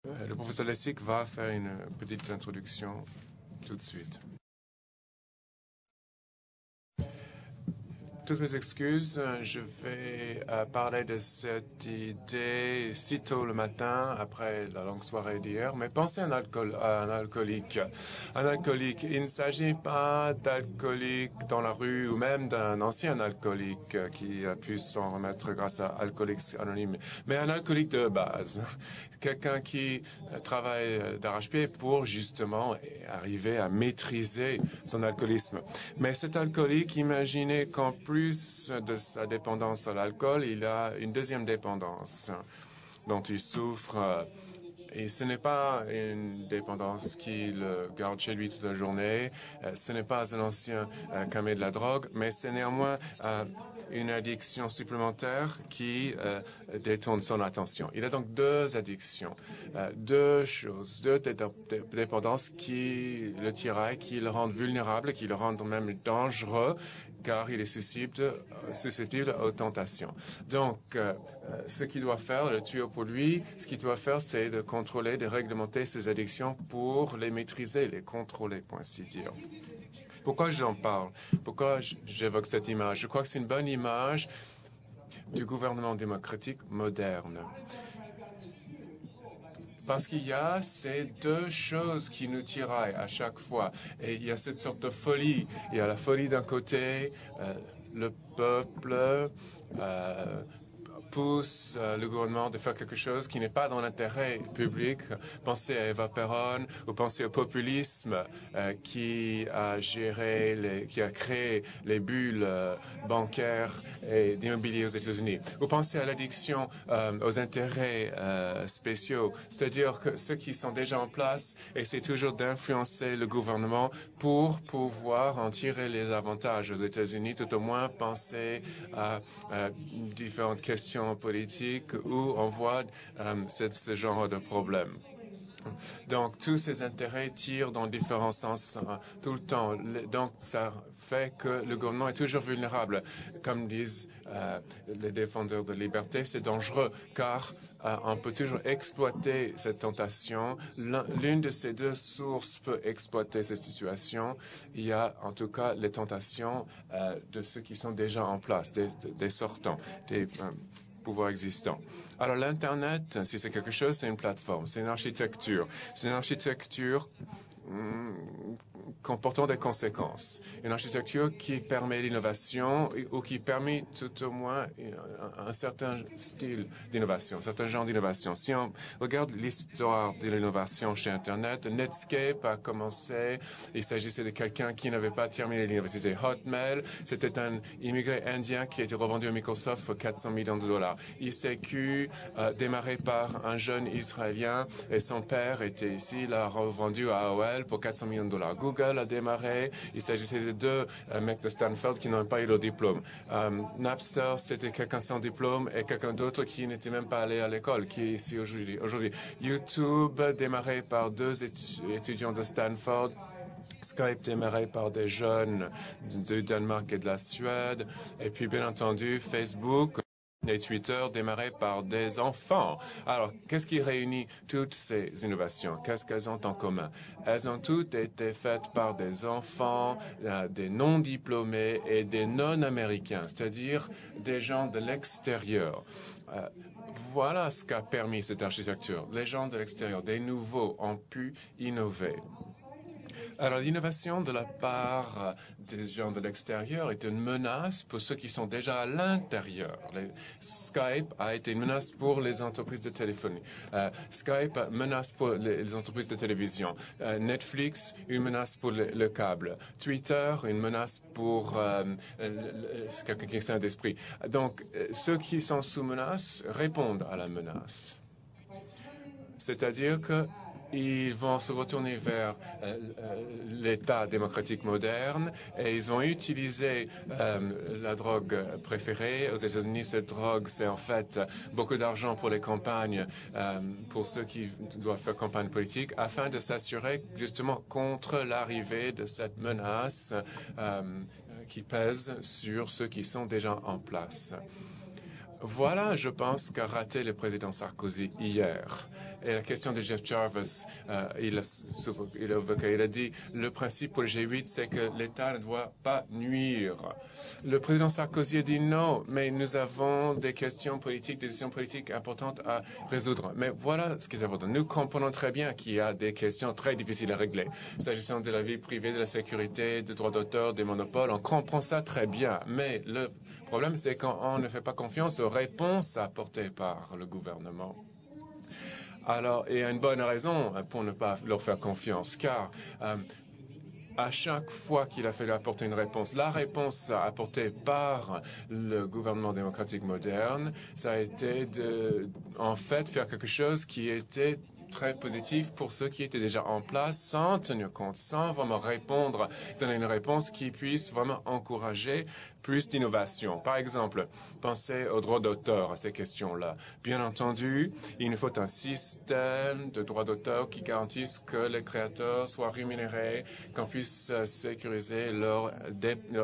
Le professeur Lessig va faire une petite introduction tout de suite. Toutes mes excuses, je vais parler de cette idée si tôt le matin, après la longue soirée d'hier, mais pensez à un alcoolique. Un alcoolique, il ne s'agit pas d'alcoolique dans la rue ou même d'un ancien alcoolique qui a pu s'en remettre grâce à Alcooliques Anonymes, mais un alcoolique de base. Quelqu'un qui travaille d'arrache-pied pour justement arriver à maîtriser son alcoolisme. Mais cet alcoolique, imaginez qu'en plus de sa dépendance à l'alcool, il a une deuxième dépendance dont il souffre. Et ce n'est pas une dépendance qu'il garde chez lui toute la journée, ce n'est pas un ancien camé de la drogue, mais c'est néanmoins une addiction supplémentaire qui détourne son attention. Il a donc deux addictions, deux choses, deux dépendances qui le tiraillent, qui le rendent vulnérable, qui le rendent même dangereux, car il est susceptible aux tentations. Donc, ce qu'il doit faire, le tuyau pour lui, ce qu'il doit faire, c'est de contrôler, de réglementer ses addictions pour les maîtriser, les contrôler, pour ainsi dire. Pourquoi j'en parle? Pourquoi j'évoque cette image? Je crois que c'est une bonne image du gouvernement démocratique moderne. Parce qu'il y a ces deux choses qui nous tiraillent à chaque fois. Et il y a cette sorte de folie. Il y a la folie d'un côté, le peuple pousse le gouvernement de faire quelque chose qui n'est pas dans l'intérêt public. Pensez à Eva Peron ou pensez au populisme qui a créé les bulles bancaires et d'immobilier aux États-Unis. Ou pensez à l'addiction aux intérêts spéciaux, c'est-à-dire que ceux qui sont déjà en place essaient toujours d'influencer le gouvernement pour pouvoir en tirer les avantages aux États-Unis. Tout au moins, pensez à différentes questions politique où on voit ce genre de problème. Donc, tous ces intérêts tirent dans différents sens tout le temps. Donc, ça fait que le gouvernement est toujours vulnérable. Comme disent les défendeurs de liberté, c'est dangereux car on peut toujours exploiter cette tentation. L'une de ces deux sources peut exploiter cette situation. Il y a en tout cas les tentations de ceux qui sont déjà en place, des sortants, des pouvoir existant. Alors l'Internet, si c'est quelque chose, c'est une plateforme, c'est une architecture. C'est une architecture comportant des conséquences. Une architecture qui permet l'innovation ou qui permet tout au moins un certain style d'innovation, un certain genre d'innovation. Si on regarde l'histoire de l'innovation chez Internet, Netscape a commencé, il s'agissait de quelqu'un qui n'avait pas terminé l'université. Hotmail, c'était un immigré indien qui a été revendu à Microsoft pour 400 millions de dollars. ICQ, démarré par un jeune Israélien et son père était ici, l'a revendu à AOL pour 400 millions de dollars. Google a démarré, il s'agissait de deux mecs de Stanford qui n'ont pas eu le diplôme. Napster, c'était quelqu'un sans diplôme et quelqu'un d'autre qui n'était même pas allé à l'école, qui est ici aujourd'hui. YouTube, démarré par deux étudiants de Stanford. Skype démarré par des jeunes du Danemark et de la Suède. Et puis, bien entendu, Facebook et Twitter démarrés par des enfants. Alors, qu'est-ce qui réunit toutes ces innovations? Qu'est-ce qu'elles ont en commun? Elles ont toutes été faites par des enfants, des non-diplômés et des non-américains, c'est-à-dire des gens de l'extérieur. Voilà ce qu'a permis cette architecture. Les gens de l'extérieur, des nouveaux, ont pu innover. Alors, l'innovation de la part des gens de l'extérieur est une menace pour ceux qui sont déjà à l'intérieur. Skype a été une menace pour les entreprises de téléphonie. Skype, menace pour les entreprises de télévision. Netflix, une menace pour le câble. Twitter, une menace pour quelqu'un qui est sain d'esprit. Donc, ceux qui sont sous menace répondent à la menace. C'est-à-dire que ils vont se retourner vers l'État démocratique moderne et ils vont utiliser la drogue préférée. Aux États-Unis, cette drogue, c'est en fait beaucoup d'argent pour les campagnes, pour ceux qui doivent faire campagne politique, afin de s'assurer justement contre l'arrivée de cette menace qui pèse sur ceux qui sont déjà en place. Voilà, je pense, qu'a raté le président Sarkozy hier. Et la question de Jeff Jarvis, il a dit, le principe pour le G8, c'est que l'État ne doit pas nuire. Le président Sarkozy a dit non, mais nous avons des questions politiques, des décisions politiques importantes à résoudre. Mais voilà ce qui est important. Nous comprenons très bien qu'il y a des questions très difficiles à régler. S'agissant de la vie privée, de la sécurité, des droits d'auteur, des monopoles, on comprend ça très bien. Mais le problème, c'est quand on ne fait pas confiance aux réponses apportées par le gouvernement. Alors, il y a une bonne raison pour ne pas leur faire confiance, car à chaque fois qu'il a fallu apporter une réponse, la réponse apportée par le gouvernement démocratique moderne, ça a été en fait, faire quelque chose qui était très positif pour ceux qui étaient déjà en place sans tenir compte, sans vraiment donner une réponse qui puisse vraiment encourager plus d'innovation. Par exemple, pensez aux droits d'auteur, à ces questions-là. Bien entendu, il nous faut un système de droits d'auteur qui garantisse que les créateurs soient rémunérés, qu'on puisse sécuriser leur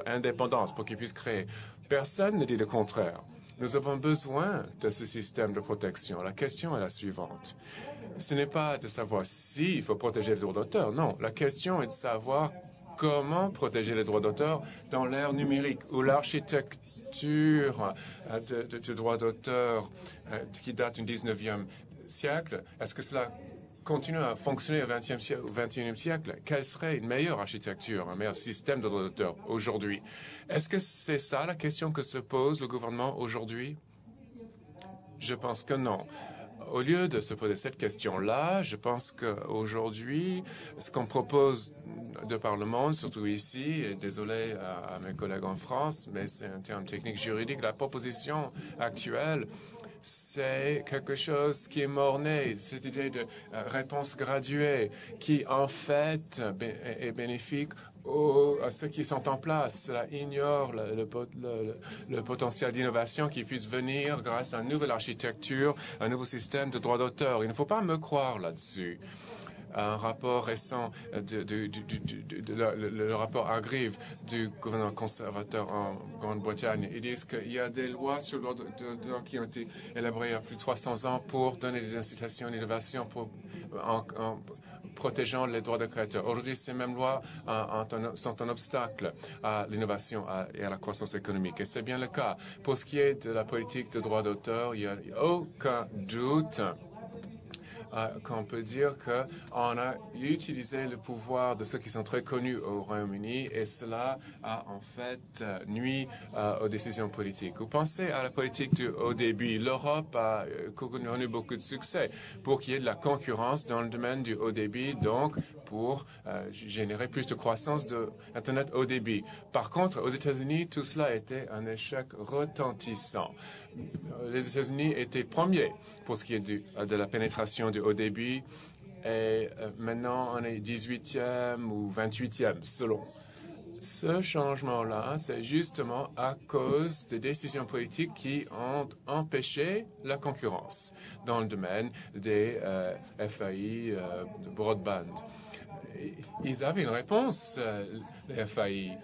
indépendance pour qu'ils puissent créer. Personne ne dit le contraire. Nous avons besoin de ce système de protection. La question est la suivante. Ce n'est pas de savoir s'il faut protéger les droits d'auteur. Non, la question est de savoir comment protéger les droits d'auteur dans l'ère numérique où l'architecture de droits d'auteur qui date du 19e siècle, est-ce que cela continue à fonctionner au 21e siècle? Quelle serait une meilleure architecture, un meilleur système de droits d'auteur aujourd'hui? Est-ce que c'est ça la question que se pose le gouvernement aujourd'hui? Je pense que non. Au lieu de se poser cette question-là, je pense qu'aujourd'hui, ce qu'on propose de par le monde, surtout ici, et désolé à mes collègues en France, mais c'est un terme technique juridique, la proposition actuelle, c'est quelque chose qui est mort-né, cette idée de réponse graduée, qui en fait est bénéfique à ceux qui sont en place. Cela ignore le potentiel d'innovation qui puisse venir grâce à une nouvelle architecture, un nouveau système de droits d'auteur. Il ne faut pas me croire là-dessus. Un rapport récent, le rapport Hargreaves du gouvernement conservateur en Grande-Bretagne, ils disent qu'il y a des lois sur le droit d'auteur qui ont été élaborées il y a plus de 300 ans pour donner des incitations d'innovation en protégeant les droits des créateurs. Aujourd'hui, ces mêmes lois sont un obstacle à l'innovation et à la croissance économique. Et c'est bien le cas. Pour ce qui est de la politique de droits d'auteur, il n'y a aucun doute qu'on peut dire qu'on a utilisé le pouvoir de ceux qui sont très connus au Royaume-Uni et cela a en fait nuit aux décisions politiques. Vous pensez à la politique du haut débit. L'Europe a connu beaucoup de succès pour qu'il y ait de la concurrence dans le domaine du haut débit, donc pour générer plus de croissance de Internet haut débit. Par contre, aux États-Unis, tout cela était un échec retentissant. Les États-Unis étaient premiers pour ce qui est de la pénétration du haut débit et maintenant on est 18e ou 28e selon. Ce changement-là, c'est justement à cause des décisions politiques qui ont empêché la concurrence dans le domaine des FAI de broadband. Ils avaient une réponse, les FAI,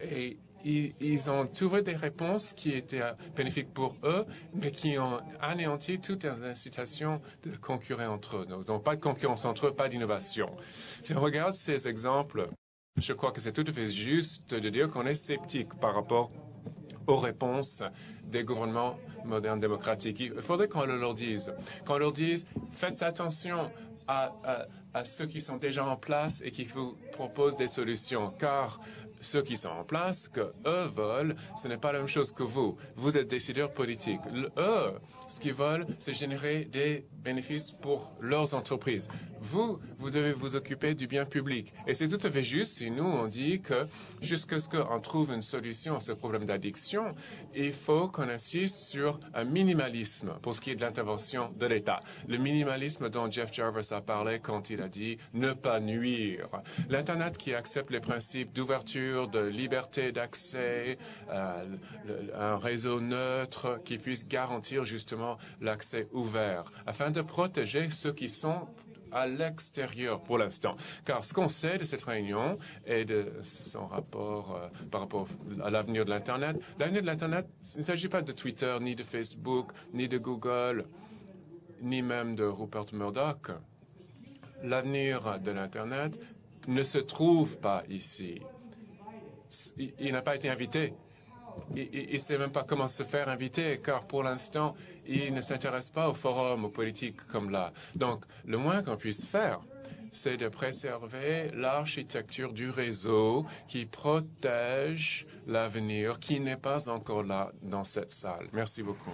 et ils ont trouvé des réponses qui étaient bénéfiques pour eux, mais qui ont anéanti toute incitation de concurrer entre eux. Donc, pas de concurrence entre eux, pas d'innovation. Si on regarde ces exemples, je crois que c'est tout à fait juste de dire qu'on est sceptique par rapport aux réponses des gouvernements modernes démocratiques. Il faudrait qu'on leur dise, faites attention à ceux qui sont déjà en place et qui vous proposent des solutions, car ceux qui sont en place, que eux veulent, ce n'est pas la même chose que vous. Vous êtes décideurs politiques. Eux, ce qu'ils veulent, c'est générer des bénéfices pour leurs entreprises. Vous devez vous occuper du bien public. Et c'est tout à fait juste si nous, on dit que jusqu'à ce qu'on trouve une solution à ce problème d'addiction, il faut qu'on insiste sur un minimalisme pour ce qui est de l'intervention de l'État. Le minimalisme dont Jeff Jarvis a parlé quand il a dit ne pas nuire. L'Internet qui accepte les principes d'ouverture, de liberté d'accès, un réseau neutre qui puisse garantir justement l'accès ouvert, afin de protéger ceux qui sont à l'extérieur pour l'instant. Car ce qu'on sait de cette réunion et de son rapport par rapport à l'avenir de l'Internet, il ne s'agit pas de Twitter, ni de Facebook, ni de Google. ni même de Rupert Murdoch. L'avenir de l'Internet ne se trouve pas ici. Il n'a pas été invité. Il ne sait même pas comment se faire inviter, car pour l'instant, il ne s'intéresse pas au forum, aux politiques comme là. Donc, le moins qu'on puisse faire, c'est de préserver l'architecture du réseau qui protège l'avenir, qui n'est pas encore là dans cette salle. Merci beaucoup.